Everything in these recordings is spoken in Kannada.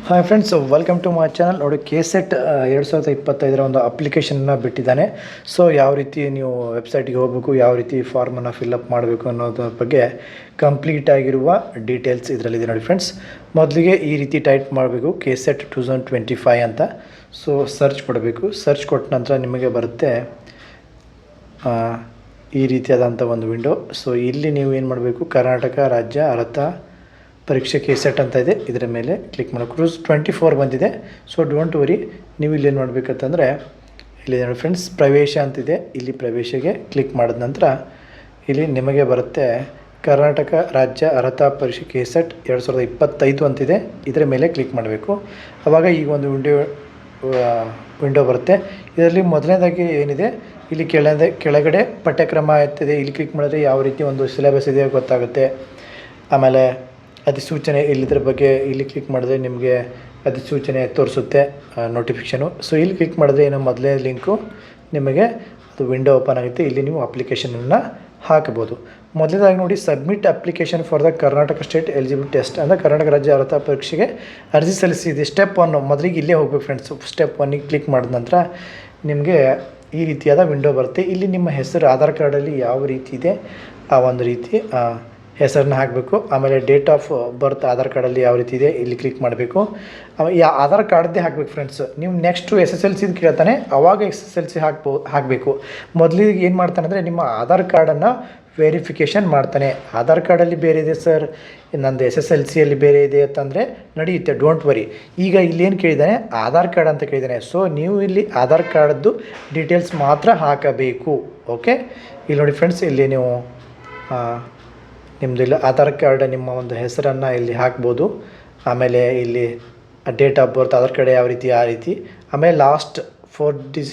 Hi friends, welcome to my channel. ನೋಡಿ, KSET 2025 ಒಂದು ಅಪ್ಲಿಕೇಶನ್ನ ಬಿಟ್ಟಿದ್ದಾನೆ. ಸೊ ಯಾವ ರೀತಿ ನೀವು ವೆಬ್ಸೈಟಿಗೆ ಹೋಗಬೇಕು, ಯಾವ ರೀತಿ ಫಾರ್ಮನ್ನು ಫಿಲ್ಅಪ್ ಮಾಡಬೇಕು ಅನ್ನೋದ್ರ ಬಗ್ಗೆ ಕಂಪ್ಲೀಟ್ ಆಗಿರುವ ಡೀಟೇಲ್ಸ್ ಇದರಲ್ಲಿದೆ ನೋಡಿ ಫ್ರೆಂಡ್ಸ್. ಮೊದಲಿಗೆ ಈ ರೀತಿ ಟೈಪ್ ಮಾಡಬೇಕು KSET 2025 ಅಂತ. ಸೊ ಸರ್ಚ್ ಕೊಡಬೇಕು. ಸರ್ಚ್ ಕೊಟ್ಟ ನಂತರ ನಿಮಗೆ ಬರುತ್ತೆ ಈ ರೀತಿಯಾದಂಥ ಒಂದು ವಿಂಡೋ. ಸೊ ಇಲ್ಲಿ ನೀವು ಏನು ಮಾಡಬೇಕು, ಕರ್ನಾಟಕ ರಾಜ್ಯ ಅರ್ಹತಾ ಪರೀಕ್ಷೆ KSET ಅಂತ ಇದೆ, ಇದರ ಮೇಲೆ ಕ್ಲಿಕ್ ಮಾಡಬೇಕು. ರೂಲ್ಸ್ 24 ಬಂದಿದೆ. ಸೊ ಡೋಂಟ್ ವರಿ, ನೀವು ಇಲ್ಲಿ ಏನು ಮಾಡಬೇಕಂತಂದರೆ ಇಲ್ಲಿ ನೋಡಿ ಫ್ರೆಂಡ್ಸ್, ಪ್ರವೇಶ ಅಂತಿದೆ. ಇಲ್ಲಿ ಪ್ರವೇಶಗೆ ಕ್ಲಿಕ್ ಮಾಡಿದ ನಂತರ ಇಲ್ಲಿ ನಿಮಗೆ ಬರುತ್ತೆ ಕರ್ನಾಟಕ ರಾಜ್ಯ ಅರ್ಹತಾ ಪರೀಕ್ಷೆ KSET 2025 ಅಂತಿದೆ, ಇದರ ಮೇಲೆ ಕ್ಲಿಕ್ ಮಾಡಬೇಕು. ಆವಾಗ ಈಗ ಒಂದು ವಿಂಡೋ ಬರುತ್ತೆ. ಇದರಲ್ಲಿ ಮೊದಲನೇದಾಗಿ ಏನಿದೆ, ಇಲ್ಲಿ ಕೆಳಗಡೆ ಪಠ್ಯಕ್ರಮ ಇರ್ತದೆ. ಇಲ್ಲಿ ಕ್ಲಿಕ್ ಮಾಡಿದ್ರೆ ಯಾವ ರೀತಿ ಒಂದು ಸಿಲೆಬಸ್ ಇದೆ ಗೊತ್ತಾಗುತ್ತೆ. ಆಮೇಲೆ ಅಧಿಸೂಚನೆ, ಇಲ್ಲಿದ್ರ ಬಗ್ಗೆ ಇಲ್ಲಿ ಕ್ಲಿಕ್ ಮಾಡಿದ್ರೆ ನಿಮಗೆ ಅಧಿಸೂಚನೆ ತೋರಿಸುತ್ತೆ, ನೋಟಿಫಿಕೇಷನು. ಸೊ ಇಲ್ಲಿ ಕ್ಲಿಕ್ ಮಾಡಿದ್ರೆ ಏನೋ ಮೊದಲೇ ಲಿಂಕು ನಿಮಗೆ ಅದು ವಿಂಡೋ ಓಪನ್ ಆಗುತ್ತೆ. ಇಲ್ಲಿ ನೀವು ಅಪ್ಲಿಕೇಶನನ್ನು ಹಾಕಬಹುದು. ಮೊದಲನೇದಾಗಿ ನೋಡಿ, submit application for the Karnataka state eligibility test ಅಂದರೆ ಕರ್ನಾಟಕ ರಾಜ್ಯ ಅರ್ಹತಾ ಪರೀಕ್ಷೆಗೆ ಅರ್ಜಿ ಸಲ್ಲಿಸಿದೆ. ಸ್ಟೆಪ್ 1 ಮೊದಲಿಗೆ ಇಲ್ಲೇ ಹೋಗ್ಬೇಕು ಫ್ರೆಂಡ್ಸ್. ಸ್ಟೆಪ್ 1ಗೆ ಕ್ಲಿಕ್ ಮಾಡಿದ ನಂತರ ನಿಮಗೆ ಈ ರೀತಿಯಾದ ವಿಂಡೋ ಬರುತ್ತೆ. ಇಲ್ಲಿ ನಿಮ್ಮ ಹೆಸರು ಆಧಾರ್ ಕಾರ್ಡಲ್ಲಿ ಯಾವ ರೀತಿ ಇದೆ ಆ ಒಂದು ರೀತಿ ಹೆಸರನ್ನ ಹಾಕಬೇಕು. ಆಮೇಲೆ ಡೇಟ್ ಆಫ್ ಬರ್ತ್ ಆಧಾರ್ ಕಾರ್ಡಲ್ಲಿ ಯಾವ ರೀತಿ ಇದೆ ಇಲ್ಲಿ ಕ್ಲಿಕ್ ಮಾಡಬೇಕು. ಆಧಾರ್ ಕಾರ್ಡ್ದೇ ಹಾಕಬೇಕು ಫ್ರೆಂಡ್ಸ್. ನೀವು ನೆಕ್ಸ್ಟು SSLC ಕೇಳ್ತಾನೆ, ಆವಾಗ SSLC ಹಾಕಬೇಕು. ಮೊದಲಿಗೆ ಏನು ಮಾಡ್ತಾನೆ ಅಂದರೆ, ನಿಮ್ಮ ಆಧಾರ್ ಕಾರ್ಡನ್ನು ವೆರಿಫಿಕೇಷನ್ ಮಾಡ್ತಾನೆ. ಆಧಾರ್ ಕಾರ್ಡಲ್ಲಿ ಬೇರೆ ಇದೆ ಸರ್, ನಂದು SSLCಯಲ್ಲಿ ಬೇರೆ ಇದೆ ಅಂತಂದರೆ ನಡೆಯುತ್ತೆ, ಡೋಂಟ್ ವರಿ. ಈಗ ಇಲ್ಲೇನು ಕೇಳಿದ್ದಾನೆ, ಆಧಾರ್ ಕಾರ್ಡ್ ಅಂತ ಕೇಳಿದ್ದಾನೆ. ಸೊ ನೀವು ಇಲ್ಲಿ ಆಧಾರ್ ಕಾರ್ಡದ್ದು ಡೀಟೇಲ್ಸ್ ಮಾತ್ರ ಹಾಕಬೇಕು. ಓಕೆ, ಇಲ್ಲಿ ನೋಡಿ ಫ್ರೆಂಡ್ಸ್, ಇಲ್ಲಿ ನೀವು ನಿಮ್ಮದು ಇಲ್ಲ ಆಧಾರ್ ಕಾರ್ಡ್ ನಿಮ್ಮ ಒಂದು ಹೆಸರನ್ನು ಇಲ್ಲಿ ಹಾಕ್ಬೋದು. ಆಮೇಲೆ ಇಲ್ಲಿ date of birth Aadhaar card ಯಾವ ರೀತಿ ಆ ರೀತಿ. ಆಮೇಲೆ last 4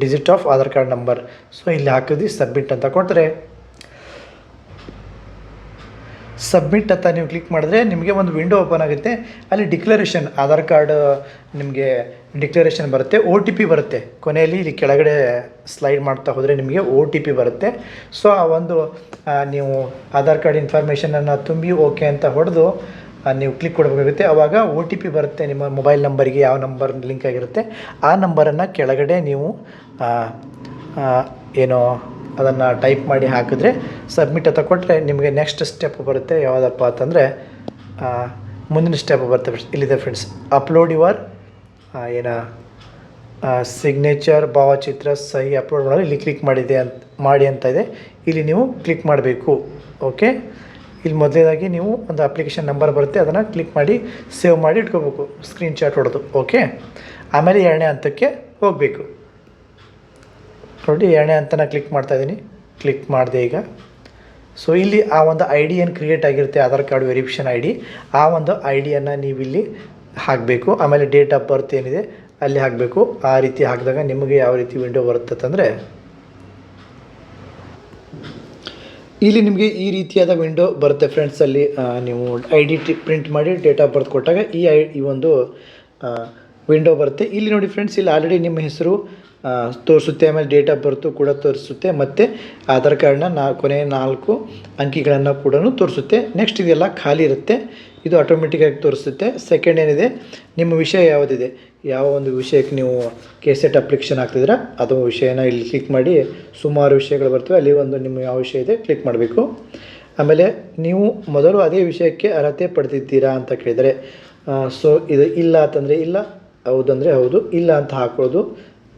digit of Aadhaar card number. So ಇಲ್ಲಿ ಹಾಕಿದ್ವಿ, ಸಬ್ಮಿಟ್ ಅಂತ ಕೊಟ್ಟರೆ ಸಬ್ಮಿಟ್ ಅಂತ ನೀವು ಕ್ಲಿಕ್ ಮಾಡಿದ್ರೆ ನಿಮಗೆ ಒಂದು ವಿಂಡೋ ಓಪನ್ ಆಗುತ್ತೆ. ಅಲ್ಲಿ ಡಿಕ್ಲರೇಷನ್ ಆಧಾರ್ ಕಾರ್ಡ್ ನಿಮಗೆ ಡಿಕ್ಲರೇಷನ್ ಬರುತ್ತೆ, OTP ಬರುತ್ತೆ ಕೊನೆಯಲ್ಲಿ. ಇಲ್ಲಿ ಕೆಳಗಡೆ ಸ್ಲೈಡ್ ಮಾಡ್ತಾ ಹೋದರೆ ನಿಮಗೆ OTP ಬರುತ್ತೆ. ಸೊ ಆ ಒಂದು ನೀವು ಆಧಾರ್ ಕಾರ್ಡ್ ಇನ್ಫಾರ್ಮೇಷನನ್ನು ತುಂಬಿ ಓಕೆ ಅಂತ ಹೊಡೆದು ನೀವು ಕ್ಲಿಕ್ ಕೊಡಬೇಕಾಗುತ್ತೆ. ಆವಾಗ OTP ಬರುತ್ತೆ ನಿಮ್ಮ ಮೊಬೈಲ್ ನಂಬರಿಗೆ, ಯಾವ ನಂಬರ್ ಲಿಂಕ್ ಆಗಿರುತ್ತೆ ಆ ನಂಬರನ್ನು ಕೆಳಗಡೆ ನೀವು ಏನೋ ಅದನ್ನು ಟೈಪ್ ಮಾಡಿ ಹಾಕಿದ್ರೆ ಸಬ್ಮಿಟ್ ಅಂತ ಕೊಟ್ಟರೆ ನಿಮಗೆ ನೆಕ್ಸ್ಟ್ ಸ್ಟೆಪ್ ಬರುತ್ತೆ. ಯಾವುದಪ್ಪ ಅಂತಂದರೆ ಮುಂದಿನ ಸ್ಟೆಪ್ ಬರುತ್ತೆ ಇಲ್ಲಿದೆ ಫ್ರೆಂಡ್ಸ್. ಅಪ್ಲೋಡ್ ಯುವರ್ ಸಿಗ್ನೇಚರ್, ಭಾವಚಿತ್ರ, ಸಹಿ ಅಪ್ಲೋಡ್ ಮಾಡಲು ಇಲ್ಲಿ ಕ್ಲಿಕ್ ಮಾಡಿ ಅಂತ ಇದೆ. ಇಲ್ಲಿ ನೀವು ಕ್ಲಿಕ್ ಮಾಡಬೇಕು. ಓಕೆ, ಇಲ್ಲಿ ಮೊದಲನೇದಾಗಿ ನೀವು ಒಂದು ಅಪ್ಲಿಕೇಶನ್ ನಂಬರ್ ಬರುತ್ತೆ, ಅದನ್ನು ಕ್ಲಿಕ್ ಮಾಡಿ ಸೇವ್ ಮಾಡಿ ಇಟ್ಕೋಬೇಕು, ಸ್ಕ್ರೀನ್ಶಾಟ್ ಹೊಡೆದು. ಓಕೆ, ಆಮೇಲೆ 2ನೇ ಹಂತಕ್ಕೆ ಹೋಗಬೇಕು. ನೋಡಿ, 2ನೇ ಹಂತನ ಕ್ಲಿಕ್ ಮಾಡ್ತಾಯಿದ್ದೀನಿ. ಕ್ಲಿಕ್ ಮಾಡಿದೆ ಈಗ. ಸೊ ಇಲ್ಲಿ ಆ ಒಂದು ID ಏನು ಕ್ರಿಯೇಟ್ ಆಗಿರುತ್ತೆ, ಆಧಾರ್ ಕಾರ್ಡ್ ವೆರಿಫಿಕೇಷನ್ ID, ಆ ಒಂದು IDಯನ್ನು ನೀವಿಲ್ಲಿ ಹಾಕಬೇಕು. ಆಮೇಲೆ ಡೇಟ್ ಆಫ್ ಬರ್ತ್ ಏನಿದೆ ಅಲ್ಲಿ ಹಾಕಬೇಕು. ಆ ರೀತಿ ಹಾಕಿದಾಗ ನಿಮಗೆ ಯಾವ ರೀತಿ ವಿಂಡೋ ಬರುತ್ತೆ ಅಂದರೆ, ಇಲ್ಲಿ ನಿಮಗೆ ಈ ರೀತಿಯಾದ ವಿಂಡೋ ಬರುತ್ತೆ ಫ್ರೆಂಡ್ಸ್. ಅಲ್ಲಿ ನೀವು ID ಪ್ರಿಂಟ್ ಮಾಡಿ ಡೇಟ್ ಆಫ್ ಬರ್ತ್ ಕೊಟ್ಟಾಗ ಈ ಒಂದು ವಿಂಡೋ ಬರುತ್ತೆ. ಇಲ್ಲಿ ನೋಡಿ ಫ್ರೆಂಡ್ಸ್, ಇಲ್ಲಿ ಆಲ್ರೆಡಿ ನಿಮ್ಮ ಹೆಸರು ತೋರಿಸುತ್ತೆ, ಆಮೇಲೆ ಡೇಟ್ ಆಫ್ ಬರ್ತು ಕೂಡ ತೋರಿಸುತ್ತೆ, ಮತ್ತು ಆಧಾರ್ ಕಾರ್ಡ್ನ ಕೊನೆಯ 4 ಅಂಕಿಗಳನ್ನು ಕೂಡ ತೋರಿಸುತ್ತೆ. ನೆಕ್ಸ್ಟ್ ಇದೆಲ್ಲ ಖಾಲಿ ಇರುತ್ತೆ, ಇದು ಆಟೋಮೆಟಿಕ್ಕಾಗಿ ತೋರಿಸುತ್ತೆ. ಸೆಕೆಂಡ್ ಏನಿದೆ, ನಿಮ್ಮ ವಿಷಯ ಯಾವುದಿದೆ, ಯಾವ ಒಂದು ವಿಷಯಕ್ಕೆ ನೀವು KSET ಅಪ್ಲಿಕೇಶನ್ ಹಾಕ್ತಿದ್ರೆ ಅದು ವಿಷಯನ ಇಲ್ಲಿ ಕ್ಲಿಕ್ ಮಾಡಿ. ಸುಮಾರು ವಿಷಯಗಳು ಬರ್ತವೆ, ಅಲ್ಲಿ ಒಂದು ನಿಮ್ಮ ಯಾವ ವಿಷಯ ಇದೆ ಕ್ಲಿಕ್ ಮಾಡಬೇಕು. ಆಮೇಲೆ ನೀವು ಮೊದಲು ಅದೇ ವಿಷಯಕ್ಕೆ ಅರ್ಹತೆ ಪಡೆದಿದ್ದೀರಾ ಅಂತ ಕೇಳಿದರೆ, ಸೊ ಇದು ಇಲ್ಲ ಅಂತಂದರೆ ಇಲ್ಲ, ಹೌದು ಅಂದರೆ ಹೌದು, ಇಲ್ಲ ಅಂತ ಹಾಕೋದು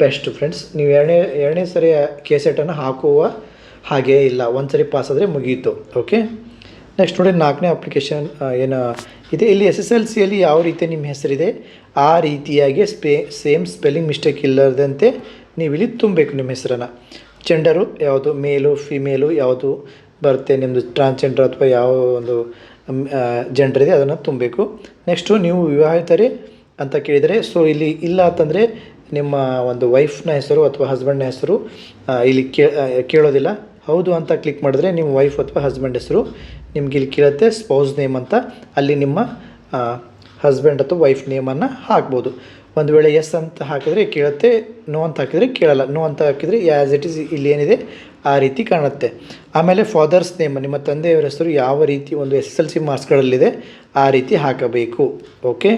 ಬೆಸ್ಟ್ ಫ್ರೆಂಡ್ಸ್. ನೀವು ಎರಡನೇ ಸರಿ KSETನ್ನು ಹಾಕುವ ಹಾಗೇ ಇಲ್ಲ, ಒಂದು ಸರಿ ಪಾಸ್ ಆದರೆ ಮುಗಿಯಿತು. ಓಕೆ, ನೆಕ್ಸ್ಟ್ ನೋಡಿ, 4ನೇ ಅಪ್ಲಿಕೇಶನ್ ಏನು ಇದೆ, ಇಲ್ಲಿ SSLCಯಲ್ಲಿ ಯಾವ ರೀತಿ ನಿಮ್ಮ ಹೆಸರಿದೆ ಆ ರೀತಿಯಾಗಿ ಸೇಮ್ ಸ್ಪೆಲ್ಲಿಂಗ್ ಮಿಸ್ಟೇಕ್ ಇಲ್ಲದಂತೆ ನೀವಿಲ್ಲಿ ತುಂಬಬೇಕು ನಿಮ್ಮ ಹೆಸರನ್ನು. ಜೆಂಡರು ಯಾವುದು, ಮೇಲು ಫಿಮೇಲು ಯಾವುದು ಬರುತ್ತೆ, ನಿಮ್ಮದು ಟ್ರಾನ್ಸ್ಜೆಂಡರ್ ಅಥವಾ ಯಾವ ಒಂದು ಜೆಂಡರ್ ಇದೆ ಅದನ್ನು ತುಂಬಬೇಕು. ನೆಕ್ಸ್ಟು ನೀವು ವಿವಾಹಿತರೇ ಅಂತ ಕೇಳಿದರೆ, ಸೊ ಇಲ್ಲಿ ಇಲ್ಲ ಅಂತಂದರೆ ನಿಮ್ಮ ಒಂದು ವೈಫ್ನ ಹೆಸರು ಅಥವಾ ಹಸ್ಬೆಂಡ್ನ ಹೆಸರು ಇಲ್ಲಿ ಕೇಳೋದಿಲ್ಲ. ಹೌದು ಅಂತ ಕ್ಲಿಕ್ ಮಾಡಿದ್ರೆ ನಿಮ್ಮ ವೈಫ್ ಅಥವಾ ಹಸ್ಬೆಂಡ್ ಹೆಸರು ನಿಮ್ಗೆ ಇಲ್ಲಿ ಕೇಳುತ್ತೆ, ಸ್ಪೌಸ್ ನೇಮ್ ಅಂತ. ಅಲ್ಲಿ ನಿಮ್ಮ ಹಸ್ಬೆಂಡ್ ಅಥವಾ ವೈಫ್ ನೇಮನ್ನು ಹಾಕ್ಬೋದು. ಒಂದು ವೇಳೆ ಎಸ್ ಅಂತ ಹಾಕಿದರೆ ಕೇಳುತ್ತೆ, ನೋ ಅಂತ ಹಾಕಿದರೆ ಕೇಳಲ್ಲ. ನೋ ಅಂತ ಹಾಕಿದರೆ ಆ್ಯಸ್ ಇಟ್ ಈಸ್ ಇಲ್ಲಿ ಏನಿದೆ ಆ ರೀತಿ ಕಾಣುತ್ತೆ. ಆಮೇಲೆ ಫಾದರ್ಸ್ ನೇಮ್, ನಿಮ್ಮ ತಂದೆಯವರ ಹೆಸರು ಯಾವ ರೀತಿ ಒಂದು SSLC ಮಾರ್ಕ್ಸ್ಗಳಲ್ಲಿದೆ ಆ ರೀತಿ ಹಾಕಬೇಕು. ಓಕೆ,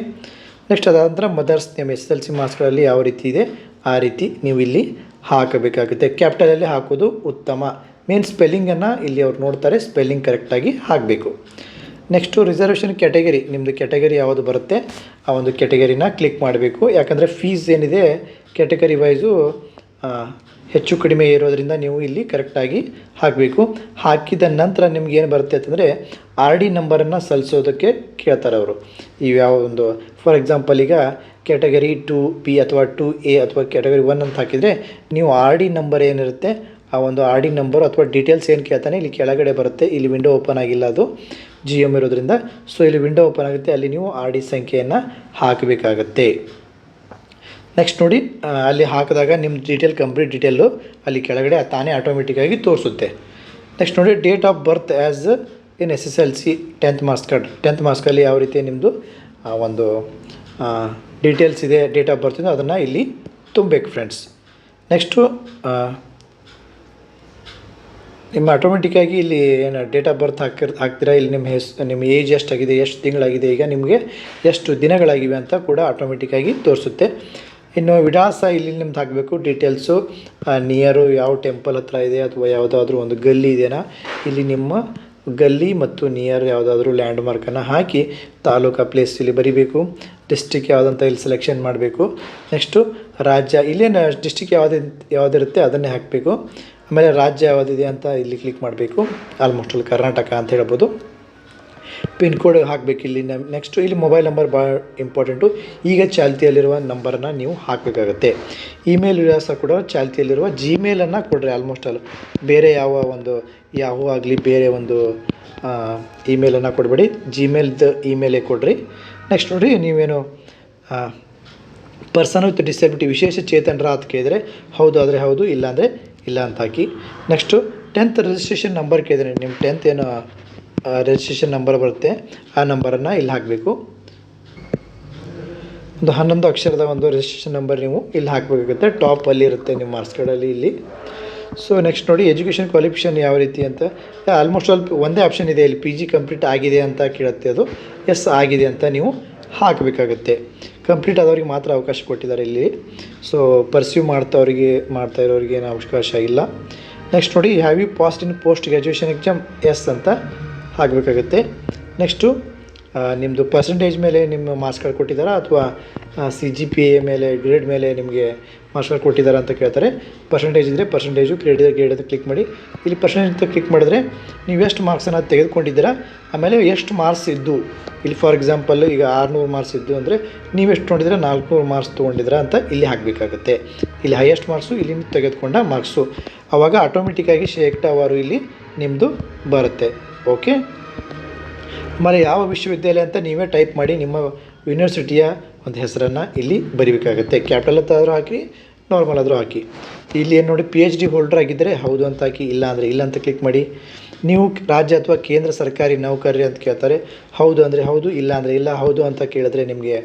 ನೆಕ್ಸ್ಟ್ ಅದಾದ ನಂತರ ಮದರ್ಸ್ ನೇಮ್ SSLC ಮಾರ್ಕ್ಸ್ಗಳಲ್ಲಿ ಯಾವ ರೀತಿ ಇದೆ ಆ ರೀತಿ ನೀವು ಇಲ್ಲಿ ಹಾಕಬೇಕಾಗುತ್ತೆ. ಕ್ಯಾಪಿಟಲಲ್ಲಿ ಹಾಕೋದು ಉತ್ತಮ. ಮೇನ್ ಸ್ಪೆಲ್ಲಿಂಗನ್ನು ಇಲ್ಲಿ ಅವ್ರು ನೋಡ್ತಾರೆ, ಸ್ಪೆಲ್ಲಿಂಗ್ ಕರೆಕ್ಟಾಗಿ ಹಾಕಬೇಕು. ನೆಕ್ಸ್ಟು ರಿಸರ್ವೇಷನ್ ಕ್ಯಾಟಗರಿ, ನಿಮ್ಮದು ಕ್ಯಾಟಗರಿ ಯಾವುದು ಬರುತ್ತೆ ಆ ಒಂದು ಕ್ಯಾಟಗರಿನ ಕ್ಲಿಕ್ ಮಾಡಬೇಕು. ಯಾಕಂದರೆ ಫೀಸ್ ಏನಿದೆ ಕ್ಯಾಟಗರಿ ವೈಸು ಹೆಚ್ಚು ಕಡಿಮೆ ಇರೋದರಿಂದ ನೀವು ಇಲ್ಲಿ ಕರೆಕ್ಟಾಗಿ ಹಾಕಬೇಕು. ಹಾಕಿದ ನಂತರ ನಿಮ್ಗೆ ಏನು ಬರುತ್ತೆ ಅಂತಂದರೆ RD ನಂಬರನ್ನು ಸಲ್ಲಿಸೋದಕ್ಕೆ ಕೇಳ್ತಾರೆ ಅವರು. ಇವು ಯಾವ ಒಂದು ಫಾರ್ ಎಕ್ಸಾಂಪಲ್ ಈಗ ಕ್ಯಾಟಗರಿ 2B ಅಥವಾ 2A ಅಥವಾ ಕ್ಯಾಟಗರಿ 1 ಅಂತ ಹಾಕಿದರೆ ನೀವು RD ನಂಬರ್ ಏನಿರುತ್ತೆ ಆ ಒಂದು RD ನಂಬರು ಅಥವಾ ಡೀಟೇಲ್ಸ್ ಏನು ಕೇಳ್ತಾನೆ ಇಲ್ಲಿ ಕೆಳಗಡೆ ಬರುತ್ತೆ. ಇಲ್ಲಿ ವಿಂಡೋ ಓಪನ್ ಆಗಿಲ್ಲ, ಅದು GM ಇರೋದ್ರಿಂದ. ಸೊ ಇಲ್ಲಿ ವಿಂಡೋ ಓಪನ್ ಆಗುತ್ತೆ, ಅಲ್ಲಿ ನೀವು RD ಸಂಖ್ಯೆಯನ್ನು ಹಾಕಬೇಕಾಗತ್ತೆ. ನೆಕ್ಸ್ಟ್ ನೋಡಿ, ಅಲ್ಲಿ ಹಾಕಿದಾಗ ನಿಮ್ಮ ಡೀಟೇಲ್ ಕಂಪ್ಲೀಟ್ ಡೀಟೇಲು ಅಲ್ಲಿ ಕೆಳಗಡೆ ತಾನೇ ಆಟೋಮೆಟಿಕ್ಕಾಗಿ ತೋರಿಸುತ್ತೆ. ನೆಕ್ಸ್ಟ್ ನೋಡಿ, date of birth as in SSLC 10th marks card. 10th ಮಾರ್ಕ್ಸ್ಕಲ್ಲಿ ಯಾವ ರೀತಿ ನಿಮ್ಮದು ಒಂದು ಡೀಟೇಲ್ಸ್ ಇದೆ, ಡೇಟ್ ಆಫ್ ಬರ್ತ್ ಇದೆ, ಅದನ್ನು ಇಲ್ಲಿ ತುಂಬಬೇಕು ಫ್ರೆಂಡ್ಸ್. ನೆಕ್ಸ್ಟು ನಿಮ್ಮ ಆಟೋಮೆಟಿಕ್ಕಾಗಿ ಇಲ್ಲಿ ಏನು ಡೇಟ್ ಆಫ್ ಬರ್ತ್ ಹಾಕ್ತೀರಾ, ಇಲ್ಲಿ ನಿಮ್ಮ ಏಜ್ ಎಷ್ಟಾಗಿದೆ, ಎಷ್ಟು ತಿಂಗಳಾಗಿದೆ, ಈಗ ನಿಮಗೆ ಎಷ್ಟು ದಿನಗಳಾಗಿವೆ ಅಂತ ಕೂಡ ಆಟೋಮೆಟಿಕ್ಕಾಗಿ ತೋರಿಸುತ್ತೆ. ಇನ್ನು ವಿಳಾಸ ಇಲ್ಲಿ ನಿಮ್ದು ಹಾಕಬೇಕು, ಡೀಟೇಲ್ಸು ನಿಯರು ಯಾವ ಟೆಂಪಲ್ ಹತ್ರ ಇದೆ ಅಥವಾ ಯಾವುದಾದ್ರೂ ಒಂದು ಗಲ್ಲಿ ಇದೆಯಾ, ಇಲ್ಲಿ ನಿಮ್ಮ ಗಲ್ಲಿ ಮತ್ತು ನಿಯರ್ ಯಾವುದಾದ್ರೂ ಲ್ಯಾಂಡ್ ಮಾರ್ಕನ್ನು ಹಾಕಿ ತಾಲೂಕು ಪ್ಲೇಸ್ ಇಲ್ಲಿ ಬರೀಬೇಕು. ಡಿಸ್ಟಿಕ್ ಯಾವುದಂತ ಇಲ್ಲಿ ಸೆಲೆಕ್ಷನ್ ಮಾಡಬೇಕು. ನೆಕ್ಸ್ಟು ರಾಜ್ಯ, ಇಲ್ಲೇನು ಡಿಸ್ಟಿಕ್ ಯಾವುದಿರುತ್ತೆ ಅದನ್ನೇ ಹಾಕಬೇಕು. ಆಮೇಲೆ ರಾಜ್ಯ ಯಾವುದಿದೆ ಅಂತ ಇಲ್ಲಿ ಕ್ಲಿಕ್ ಮಾಡಬೇಕು. ಆಲ್ಮೋಸ್ಟ್ ಅಲ್ಲಿ ಕರ್ನಾಟಕ ಅಂತ ಹೇಳ್ಬೋದು. ಪಿನ್ ಕೋಡ್ ಹಾಕಬೇಕು ಇಲ್ಲಿ. ನೆಕ್ಸ್ಟು ಇಲ್ಲಿ ಮೊಬೈಲ್ ನಂಬರ್ ಭಾಳ ಇಂಪಾರ್ಟೆಂಟು. ಈಗ ಚಾಲ್ತಿಯಲ್ಲಿರುವ ನಂಬರನ್ನು ನೀವು ಹಾಕಬೇಕಾಗತ್ತೆ. ಇಮೇಲ್ ವಿಳಾಸ ಕೂಡ ಚಾಲ್ತಿಯಲ್ಲಿರುವ ಜಿಮೇಲನ್ನು ಕೊಡ್ರಿ. ಆಲ್ಮೋಸ್ಟ್ ಅಲ್ಲಿ ಬೇರೆ ಯಾವ ಆಗಲಿ ಬೇರೆ ಒಂದು ಇಮೇಲನ್ನು ಕೊಡಬೇಡಿ, ಜಿಮೇಲ್ದು ಇಮೇಲೇ ಕೊಡ್ರಿ. ನೆಕ್ಸ್ಟ್ ನೋಡಿ, ನೀವೇನು ಪರ್ಸನ್ ವಿತ್ ಡಿಸೆಬಿಲಿಟಿ ವಿಶೇಷ ಚೇತನರ ಅಂತ ಕೇಳಿದರೆ ಹೌದು ಆದರೆ ಹೌದು, ಇಲ್ಲ ಅಂದರೆ ಇಲ್ಲ ಅಂತ ಹಾಕಿ. ನೆಕ್ಸ್ಟು 10th ರಿಜಿಸ್ಟ್ರೇಷನ್ ನಂಬರ್ ಕೇಳಿದರೆ ನಿಮ್ಮ 10th ಏನು ರಿಜಿಸ್ಟ್ರೇಷನ್ ನಂಬರ್ ಬರುತ್ತೆ ಆ ನಂಬರನ್ನು ಇಲ್ಲಿ ಹಾಕಬೇಕು. ಒಂದು 11 ಅಕ್ಷರದ ಒಂದು ರಿಜಿಸ್ಟ್ರೇಷನ್ ನಂಬರ್ ನೀವು ಇಲ್ಲಿ ಹಾಕಬೇಕಾಗುತ್ತೆ. ಟಾಪಲ್ಲಿ ಇರುತ್ತೆ ನಿಮ್ಮ ಮಾರ್ಕ್ಸ್ ಕಾರ್ಡಲ್ಲಿ ಇಲ್ಲಿ. ಸೊ ನೆಕ್ಸ್ಟ್ ನೋಡಿ, ಎಜುಕೇಷನ್ ಕ್ವಾಲಿಫಿಕೇಷನ್ ಯಾವ ರೀತಿ ಅಂತ ಆಲ್ಮೋಸ್ಟ್ ಆಲ್ ಒಂದೇ ಆಪ್ಷನ್ ಇದೆ ಇಲ್ಲಿ, PG ಕಂಪ್ಲೀಟ್ ಆಗಿದೆ ಅಂತ ಕೇಳುತ್ತೆ, ಅದು ಎಸ್ ಆಗಿದೆ ಅಂತ ನೀವು ಹಾಕಬೇಕಾಗುತ್ತೆ. ಕಂಪ್ಲೀಟ್ ಆದವ್ರಿಗೆ ಮಾತ್ರ ಅವಕಾಶ ಕೊಟ್ಟಿದ್ದಾರೆ ಇಲ್ಲಿ. ಸೊ ಪರ್ಸ್ಯೂ ಮಾಡ್ತಾ ಇರೋರಿಗೆ ಏನು ಅವಕಾಶ ಇಲ್ಲ. ನೆಕ್ಸ್ಟ್ ನೋಡಿ, have you passed in post graduation exam, yes ಅಂತ ಹಾಕಬೇಕಾಗುತ್ತೆ. ನೆಕ್ಸ್ಟು ನಿಮ್ಮದು ಪರ್ಸೆಂಟೇಜ್ ಮೇಲೆ ನಿಮ್ಮ ಮಾರ್ಕ್ಸ್ ಕಾರ್ಡ್ ಕೊಟ್ಟಿದ್ದಾರಾ ಅಥವಾ CGPA ಮೇಲೆ ಗ್ರೇಡ್ ಮೇಲೆ ನಿಮಗೆ ಮಾರ್ಕ್ಸ್ ಕಾರ್ಡ್ ಕೊಟ್ಟಿದ್ದಾರೆ ಅಂತ ಕೇಳ್ತಾರೆ. ಪರ್ಸೆಂಟೇಜ್ ಇದ್ದರೆ ಪರ್ಸೆಂಟೇಜು, ಗ್ರೇಡ್ ಅಂತ ಕ್ಲಿಕ್ ಮಾಡಿ. ಇಲ್ಲಿ ಪರ್ಸೆಂಟೇಜ್ ಅಂತ ಕ್ಲಿಕ್ ಮಾಡಿದ್ರೆ ನೀವು ಎಷ್ಟು ಮಾರ್ಕ್ಸನ್ನು ತೆಗೆದುಕೊಂಡಿದ್ದೀರಾ, ಆಮೇಲೆ ಎಷ್ಟು ಮಾರ್ಕ್ಸ್ ಇದ್ದು, ಇಲ್ಲಿ ಫಾರ್ ಎಕ್ಸಾಂಪಲ್ ಈಗ 600 ಮಾರ್ಕ್ಸ್ ಇದ್ದು ಅಂದರೆ ನೀವು ಎಷ್ಟು ತೊಗೊಂಡಿದ್ರೆ 400 ಮಾರ್ಕ್ಸ್ ತೊಗೊಂಡಿದ್ದೀರಾ ಅಂತ ಇಲ್ಲಿ ಹಾಕಬೇಕಾಗುತ್ತೆ. ಇಲ್ಲಿ ಹೈಯೆಸ್ಟ್ ಮಾರ್ಕ್ಸು ಇಲ್ಲಿ ತೆಗೆದುಕೊಂಡ ಮಾರ್ಕ್ಸು, ಆವಾಗ ಆಟೋಮೆಟಿಕ್ಕಾಗಿ ಶೇಕಡಾವಾರು ಇಲ್ಲಿ ನಿಮ್ಮದು ಬರುತ್ತೆ. ಓಕೆ, ಆಮೇಲೆ ಯಾವ ವಿಶ್ವವಿದ್ಯಾಲಯ ಅಂತ ನೀವೇ ಟೈಪ್ ಮಾಡಿ ನಿಮ್ಮ ಯೂನಿವರ್ಸಿಟಿಯ ಒಂದು ಹೆಸರನ್ನು ಇಲ್ಲಿ ಬರೀಬೇಕಾಗುತ್ತೆ. ಕ್ಯಾಪಿಟಲ್ ಆದರೂ ಹಾಕಿ, ನಾರ್ಮಲ್ ಆದರೂ ಹಾಕಿ. ಇಲ್ಲಿ ಏನು ನೋಡಿ, PhD ಹೋಲ್ಡರ್ ಆಗಿದ್ದರೆ ಹೌದು ಅಂತ ಹಾಕಿ, ಇಲ್ಲ ಅಂದರೆ ಇಲ್ಲ ಅಂತ ಕ್ಲಿಕ್ ಮಾಡಿ. ನೀವು ರಾಜ್ಯ ಅಥವಾ ಕೇಂದ್ರ ಸರ್ಕಾರಿ ನೌಕರಿ ಅಂತ ಕೇಳ್ತಾರೆ, ಹೌದು ಅಂದರೆ ಹೌದು, ಇಲ್ಲ ಅಂದರೆ ಇಲ್ಲ. ಹೌದು ಅಂತ ಕೇಳಿದ್ರೆ ನಿಮಗೆ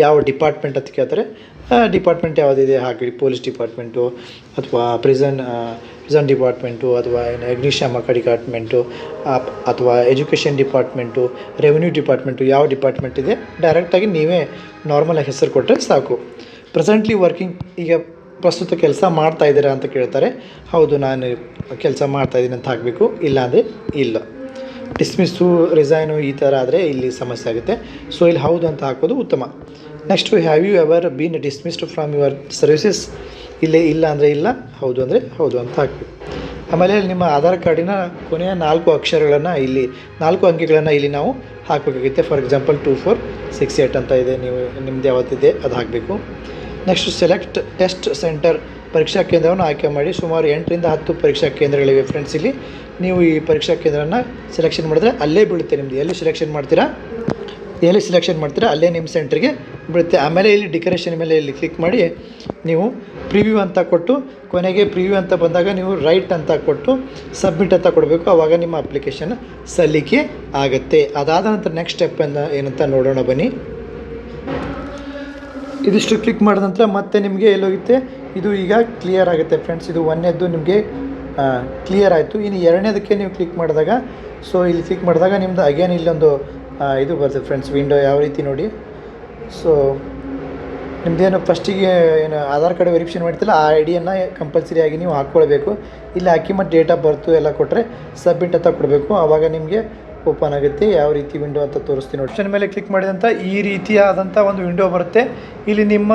ಯಾವ ಡಿಪಾರ್ಟ್ಮೆಂಟ್ ಅಂತ ಕೇಳ್ತಾರೆ, ಡಿಪಾರ್ಟ್ಮೆಂಟ್ ಯಾವುದಿದೆ ಹಾಕಿ. ಪೊಲೀಸ್ ಡಿಪಾರ್ಟ್ಮೆಂಟು ಅಥವಾ ಪ್ರಿಸನ್ ಡಿಪಾರ್ಟ್ಮೆಂಟು ಅಥವಾ ಅಗ್ನಿಶಾಮಕ ಡಿಪಾರ್ಟ್ಮೆಂಟು ಅಥವಾ ಎಜುಕೇಷನ್ ಡಿಪಾರ್ಟ್ಮೆಂಟು, ರೆವಿನ್ಯೂ ಡಿಪಾರ್ಟ್ಮೆಂಟು, ಯಾವ ಡಿಪಾರ್ಟ್ಮೆಂಟ್ ಇದೆ ಡೈರೆಕ್ಟಾಗಿ ನೀವೇ ನಾರ್ಮಲಾಗಿ ಹೆಸರು ಕೊಟ್ಟರೆ ಸಾಕು. ಪ್ರೆಸೆಂಟ್ಲಿ ವರ್ಕಿಂಗ್, ಈಗ ಪ್ರಸ್ತುತ ಕೆಲಸ ಮಾಡ್ತಾ ಇದ್ದೀರಾ ಅಂತ ಕೇಳ್ತಾರೆ, ಹೌದು ನಾನು ಕೆಲಸ ಮಾಡ್ತಾಯಿದ್ದೀನಿ ಅಂತ ಹಾಕಬೇಕು, ಇಲ್ಲ ಅಂದರೆ ಇಲ್ಲ. ಡಿಸ್ಮಿಸ್ಸು, ರಿಸೈನು ಈ ಥರ ಆದರೆ ಇಲ್ಲಿ ಸಮಸ್ಯೆ ಆಗುತ್ತೆ. ಸೊ ಇಲ್ಲಿ ಹೌದು ಅಂತ ಹಾಕೋದು ಉತ್ತಮ. Next, have you ever been dismissed from your services, ಇಲ್ಲೇ ಇಲ್ಲ ಅಂದರೆ ಇಲ್ಲ, ಹೌದು ಅಂದರೆ ಹೌದು ಅಂತ ಹಾಕಬೇಕು. ಆಮೇಲೆ ನಿಮ್ಮ ಆಧಾರ್ ಕಾರ್ಡಿನ ಕೊನೆಯ 4 ಅಕ್ಷರಗಳನ್ನು ಇಲ್ಲಿ 4 ಅಂಕಿಗಳನ್ನು ಇಲ್ಲಿ ನಾವು ಹಾಕಬೇಕಾಗುತ್ತೆ. ಫಾರ್ ಎಕ್ಸಾಂಪಲ್ 2468 ಅಂತ ಇದೆ, ನೀವು ನಿಮ್ಮದು ಯಾವತ್ತಿದೆ ಅದು ಹಾಕಬೇಕು. ನೆಕ್ಸ್ಟ್, ಸೆಲೆಕ್ಟ್ ಟೆಸ್ಟ್ ಸೆಂಟರ್, ಪರೀಕ್ಷಾ ಕೇಂದ್ರವನ್ನು ಆಯ್ಕೆ ಮಾಡಿ. ಸುಮಾರು 8ರಿಂದ 10 ಪರೀಕ್ಷಾ ಕೇಂದ್ರಗಳಿವೆ ಫ್ರೆಂಡ್ಸ್. ಇಲ್ಲಿ ನೀವು ಈ ಪರೀಕ್ಷಾ ಕೇಂದ್ರನ ಸೆಲೆಕ್ಷನ್ ಮಾಡಿದ್ರೆ ಅಲ್ಲೇ ಬೀಳುತ್ತೆ ನಿಮ್ಮದು. ಎಲ್ಲಿ ಸೆಲೆಕ್ಷನ್ ಮಾಡ್ತೀರಾ ಅಲ್ಲೇ ನಿಮ್ಮ ಸೆಂಟ್ರಿಗೆ ಬೀಳುತ್ತೆ. ಆಮೇಲೆ ಇಲ್ಲಿ ಡೆಕೋರೇಷನ್ ಮೇಲೆ ಇಲ್ಲಿ ಕ್ಲಿಕ್ ಮಾಡಿ ನೀವು ಪ್ರಿವ್ಯೂ ಅಂತ ಕೊಟ್ಟು, ಕೊನೆಗೆ ಪ್ರಿವ್ಯೂ ಅಂತ ಬಂದಾಗ ನೀವು ರೈಟ್ ಅಂತ ಕೊಟ್ಟು ಸಬ್ಮಿಟ್ ಅಂತ ಕೊಡಬೇಕು. ಆವಾಗ ನಿಮ್ಮ ಅಪ್ಲಿಕೇಶನ್ ಸಲ್ಲಿಕೆ ಆಗುತ್ತೆ. ಅದಾದ ನಂತರ ನೆಕ್ಸ್ಟ್ ಸ್ಟೆಪ್ ಏನಂತ ನೋಡೋಣ ಬನ್ನಿ. ಇದಿಷ್ಟು ಕ್ಲಿಕ್ ಮಾಡಿದ ನಂತರ ಮತ್ತೆ ನಿಮಗೆ ಎಲ್ಲೋಗುತ್ತೆ, ಇದು ಈಗ ಕ್ಲಿಯರ್ ಆಗುತ್ತೆ ಫ್ರೆಂಡ್ಸ್. ಇದು 1ನೇದು ನಿಮಗೆ ಕ್ಲಿಯರ್ ಆಯಿತು. ಇನ್ನು 2ನೇದಕ್ಕೆ ನೀವು ಕ್ಲಿಕ್ ಮಾಡಿದಾಗ, ಸೊ ಇಲ್ಲಿ ಕ್ಲಿಕ್ ಮಾಡಿದಾಗ ನಿಮ್ಮದು ಅಗೇನ್ ಇಲ್ಲೊಂದು ಇದು ಬರ್ತದೆ ಫ್ರೆಂಡ್ಸ್, ವಿಂಡೋ ಯಾವ ರೀತಿ ನೋಡಿ. ಸೊ ನಿಮ್ಮದೇನು ಫಸ್ಟಿಗೆ ಏನು ಆಧಾರ್ ಕಾರ್ಡ್ ವೆರಿಫಿಕೇಷನ್ ಮಾಡ್ತಿಲ್ಲ ಆ ಐ ಡಿಯನ್ನು ಕಂಪಲ್ಸರಿಯಾಗಿ ನೀವು ಹಾಕ್ಕೊಳ್ಬೇಕು. ಇಲ್ಲಿ ಹಾಕಿ ಮತ್ತು ಡೇಟ್ ಆಫ್ ಬರ್ತು ಎಲ್ಲ ಕೊಟ್ಟರೆ ಸಬ್ಮಿಟ್ ಅಂತ ಕೊಡಬೇಕು. ಆವಾಗ ನಿಮಗೆ ಓಪನ್ ಆಗುತ್ತೆ. ಯಾವ ರೀತಿ ವಿಂಡೋ ಅಂತ ತೋರಿಸ್ತೀನಿ. ಆಪ್ಷನ್ ಮೇಲೆ ಕ್ಲಿಕ್ ಮಾಡಿದಂಥ ಈ ರೀತಿಯಾದಂಥ ಒಂದು ವಿಂಡೋ ಬರುತ್ತೆ. ಇಲ್ಲಿ ನಿಮ್ಮ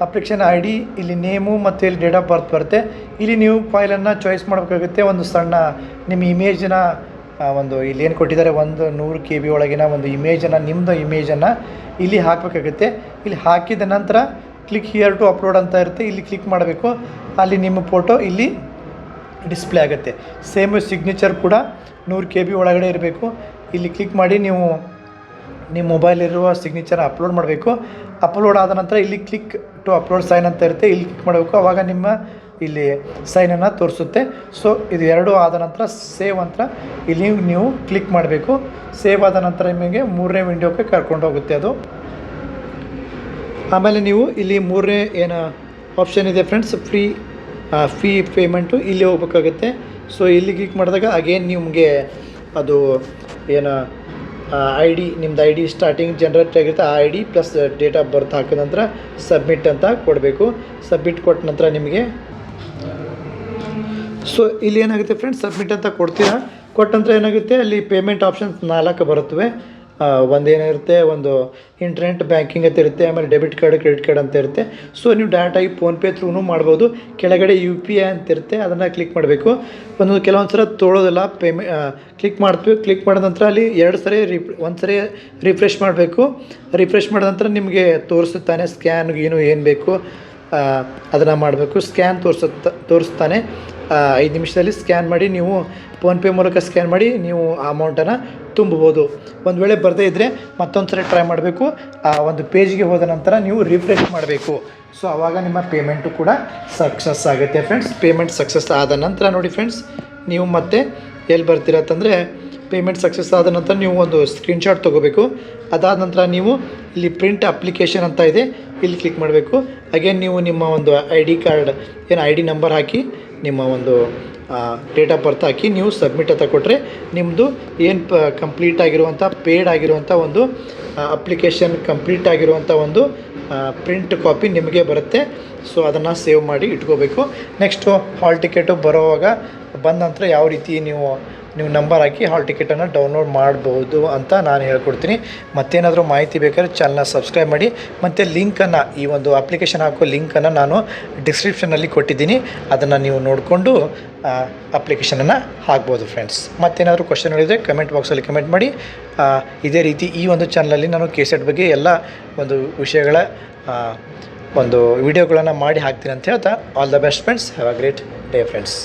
ಅಪ್ಲಿಕೇಶನ್ ಐ ಡಿ, ಇಲ್ಲಿ ನೇಮು ಮತ್ತು ಇಲ್ಲಿ ಡೇಟ್ ಆಫ್ ಬರ್ತ್ ಬರುತ್ತೆ. ಇಲ್ಲಿ ನೀವು ಫೈಲನ್ನು ಚಾಯ್ಸ್ ಮಾಡಬೇಕಾಗುತ್ತೆ. ಒಂದು ಸಣ್ಣ ನಿಮ್ಮ ಇಮೇಜಿನ ಒಂದು ಇಲ್ಲಿ ಏನು ಕೊಟ್ಟಿದ್ದಾರೆ 100 KB ಒಳಗಿನ ಒಂದು ಇಮೇಜನ್ನು, ನಿಮ್ಮದು ಇಮೇಜನ್ನು ಇಲ್ಲಿ ಹಾಕಬೇಕಾಗುತ್ತೆ. ಇಲ್ಲಿ ಹಾಕಿದ ನಂತರ ಕ್ಲಿಕ್ ಹಿಯರ್ ಟು ಅಪ್ಲೋಡ್ ಅಂತ ಇರುತ್ತೆ. ಇಲ್ಲಿ ಕ್ಲಿಕ್ ಮಾಡಬೇಕು. ಅಲ್ಲಿ ನಿಮ್ಮ ಫೋಟೋ ಇಲ್ಲಿ ಡಿಸ್ಪ್ಲೇ ಆಗುತ್ತೆ. ಸೇಮ್ ಸಿಗ್ನೇಚರ್ ಕೂಡ 100 KB ಒಳಗಡೆ ಇರಬೇಕು. ಇಲ್ಲಿ ಕ್ಲಿಕ್ ಮಾಡಿ ನೀವು ನಿಮ್ಮ ಮೊಬೈಲಿರುವ ಸಿಗ್ನೇಚರ್ ಅಪ್ಲೋಡ್ ಮಾಡಬೇಕು. ಅಪ್ಲೋಡ್ ಆದ ನಂತರ ಇಲ್ಲಿ ಕ್ಲಿಕ್ ಟು ಅಪ್ಲೋಡ್ ಸೈನ್ ಅಂತ ಇರುತ್ತೆ. ಇಲ್ಲಿ ಕ್ಲಿಕ್ ಮಾಡಬೇಕು. ಆವಾಗ ನಿಮ್ಮ ಇಲ್ಲಿ ಸೈನನ್ನು ತೋರಿಸುತ್ತೆ. ಸೊ ಇದು ಎರಡೂ ಆದ ನಂತರ ಸೇವ್ ಅಂತ ಇಲ್ಲಿ ನೀವು ಕ್ಲಿಕ್ ಮಾಡಬೇಕು. ಸೇವ್ ಆದ ನಂತರ ನಿಮಗೆ 3ನೇ ವಿಂಡೋಕ್ಕೆ ಕರ್ಕೊಂಡು ಹೋಗುತ್ತೆ ಅದು. ಆಮೇಲೆ ನೀವು ಇಲ್ಲಿ 3ನೇ ಏನು ಆಪ್ಷನ್ ಇದೆ ಫ್ರೆಂಡ್ಸ್, ಫೀ ಪೇಮೆಂಟು, ಇಲ್ಲಿ ಹೋಗ್ಬೇಕಾಗುತ್ತೆ. ಸೊ ಇಲ್ಲಿ ಕ್ಲಿಕ್ ಮಾಡಿದಾಗ ಅಗೇನ್ ನಿಮಗೆ ಅದು ಏನು ಐ ಡಿ, ನಿಮ್ಮದು ಐ ಡಿ ಸ್ಟಾರ್ಟಿಂಗ್ ಜನ್ರೇಟ್ ಆಗಿರುತ್ತೆ. ಆ I D plus date of birth ಹಾಕಿದ ನಂತರ ಸಬ್ಮಿಟ್ ಅಂತ ಕೊಡಬೇಕು. ಸಬ್ಮಿಟ್ ಕೊಟ್ಟ ನಂತರ ನಿಮಗೆ ಸೊ ಇಲ್ಲಿ ಏನಾಗುತ್ತೆ ಫ್ರೆಂಡ್ಸ್, ಸಬ್ಮಿಟ್ ಅಂತ ಕೊಡ್ತೀರಾ. ಕೊಟ್ಟ ನಂತರ ಏನಾಗುತ್ತೆ, ಅಲ್ಲಿ ಪೇಮೆಂಟ್ ಆಪ್ಷನ್ಸ್ 4 ಬರುತ್ತವೆ. ಒಂದೇನಿರುತ್ತೆ, ಒಂದು ಇಂಟರ್ನೆಟ್ ಬ್ಯಾಂಕಿಂಗ್ ಅಂತ ಇರುತ್ತೆ, ಆಮೇಲೆ ಡೆಬಿಟ್ ಕಾರ್ಡ್, ಕ್ರೆಡಿಟ್ ಕಾರ್ಡ್ ಅಂತ ಇರುತ್ತೆ. ಸೊ ನೀವು ಡೈರೆಕ್ಟಾಗಿ ಫೋನ್ಪೇ ಥ್ರೂನು ಮಾಡ್ಬೋದು. ಕೆಳಗಡೆ UPI ಅಂತ ಇರುತ್ತೆ, ಅದನ್ನು ಕ್ಲಿಕ್ ಮಾಡಬೇಕು. ಕೆಲವೊಂದು ಸಲ ತೊಗೊಳ್ಳೋದಿಲ್ಲ, ಕ್ಲಿಕ್ ಮಾಡಿದ ನಂತರ ಅಲ್ಲಿ 2 ಸರಿ ಒಂದು ಸರಿ ರಿಫ್ರೆಶ್ ಮಾಡಬೇಕು. ರಿಫ್ರೆಶ್ ಮಾಡಿದ ನಂತರ ನಿಮಗೆ ತೋರಿಸುತ್ತಾನೆ ಸ್ಕ್ಯಾನ್ ಏನು ಬೇಕು ಅದನ್ನು ಮಾಡಬೇಕು. ಸ್ಕ್ಯಾನ್ ತೋರಿಸ್ತಾನೆ. 5 ನಿಮಿಷದಲ್ಲಿ ಸ್ಕ್ಯಾನ್ ಮಾಡಿ ನೀವು ಫೋನ್ಪೇ ಮೂಲಕ ಸ್ಕ್ಯಾನ್ ಮಾಡಿ ನೀವು ಅಮೌಂಟನ್ನು ತುಂಬಬೋದು. ಒಂದು ವೇಳೆ ಬರದೇ ಇದ್ದರೆ ಮತ್ತೊಂದು ಸರಿ ಟ್ರೈ ಮಾಡಬೇಕು. ಆ ಒಂದು ಪೇಜ್ಗೆ ಹೋದ ನಂತರ ನೀವು ರಿಫ್ರೆಶ್ ಮಾಡಬೇಕು. ಸೊ ಆವಾಗ ನಿಮ್ಮ ಪೇಮೆಂಟು ಕೂಡ ಸಕ್ಸಸ್ ಆಗುತ್ತೆ ಫ್ರೆಂಡ್ಸ್. ಪೇಮೆಂಟ್ ಸಕ್ಸಸ್ ಆದ ನಂತರ ನೋಡಿ ಫ್ರೆಂಡ್ಸ್, ನೀವು ಮತ್ತೆ ಎಲ್ಲಿ ಬರ್ತೀರತ್ತಂದರೆ ಪೇಮೆಂಟ್ ಸಕ್ಸಸ್ ಆದ ನಂತರ ನೀವು ಒಂದು ಸ್ಕ್ರೀನ್ಶಾಟ್ ತೊಗೋಬೇಕು. ಅದಾದ ನಂತರ ನೀವು ಇಲ್ಲಿ ಪ್ರಿಂಟ್ ಅಪ್ಲಿಕೇಶನ್ ಅಂತ ಇದೆ, ಇಲ್ಲಿ ಕ್ಲಿಕ್ ಮಾಡಬೇಕು. ಅಗೇನ್ ನೀವು ನಿಮ್ಮ ಒಂದು ಐ ಡಿ ಕಾರ್ಡ್ ಏನು ಐ ಡಿ ನಂಬರ್ ಹಾಕಿ ನಿಮ್ಮ ಒಂದು ಡೇಟ್ ಆಫ್ ಬರ್ತ್ ಹಾಕಿ ನೀವು ಸಬ್ಮಿಟ್ ಅಂತ ಕೊಟ್ಟರೆ ನಿಮ್ಮದು ಏನು ಕಂಪ್ಲೀಟ್ ಆಗಿರುವಂಥ ಪೇಯ್ಡ್ ಆಗಿರುವಂಥ ಒಂದು ಅಪ್ಲಿಕೇಶನ್ ಕಂಪ್ಲೀಟ್ ಆಗಿರುವಂಥ ಒಂದು ಪ್ರಿಂಟ್ ಕಾಪಿ ನಿಮಗೆ ಬರುತ್ತೆ. ಸೊ ಅದನ್ನು ಸೇವ್ ಮಾಡಿ ಇಟ್ಕೋಬೇಕು. ನೆಕ್ಸ್ಟು ಹಾಲ್ ಟಿಕೆಟು ಬರೋವಾಗ ಬಂದ ನಂತರ ಯಾವ ರೀತಿ ನೀವು ನಂಬರ್ ಹಾಕಿ ಹಾಲ್ ಟಿಕೆಟನ್ನು ಡೌನ್ಲೋಡ್ ಮಾಡ್ಬೋದು ಅಂತ ನಾನು ಹೇಳ್ಕೊಡ್ತೀನಿ. ಮತ್ತೇನಾದರೂ ಮಾಹಿತಿ ಬೇಕಾದ್ರೆ ಚಾನಲ್ನ ಸಬ್ಸ್ಕ್ರೈಬ್ ಮಾಡಿ. ಮತ್ತು ಲಿಂಕನ್ನು, ಈ ಒಂದು ಅಪ್ಲಿಕೇಶನ್ ಹಾಕೋ ಲಿಂಕನ್ನು ನಾನು ಡಿಸ್ಕ್ರಿಪ್ಷನಲ್ಲಿ ಕೊಟ್ಟಿದ್ದೀನಿ. ಅದನ್ನು ನೀವು ನೋಡಿಕೊಂಡು ಅಪ್ಲಿಕೇಶನನ್ನು ಹಾಕ್ಬೋದು ಫ್ರೆಂಡ್ಸ್. ಮತ್ತೇನಾದರೂ ಕ್ವಶನ್ಗಳಿದ್ರೆ ಕಮೆಂಟ್ ಬಾಕ್ಸಲ್ಲಿ ಕಮೆಂಟ್ ಮಾಡಿ. ಇದೇ ರೀತಿ ಈ ಒಂದು ಚಾನಲಲ್ಲಿ ನಾನು KSET ಬಗ್ಗೆ ಎಲ್ಲ ಒಂದು ವಿಷಯಗಳ ಒಂದು ವಿಡಿಯೋಗಳನ್ನು ಮಾಡಿ ಹಾಕ್ತೀನಿ ಅಂತ ಹೇಳ್ತಾ, all the best friends. Have a great day friends.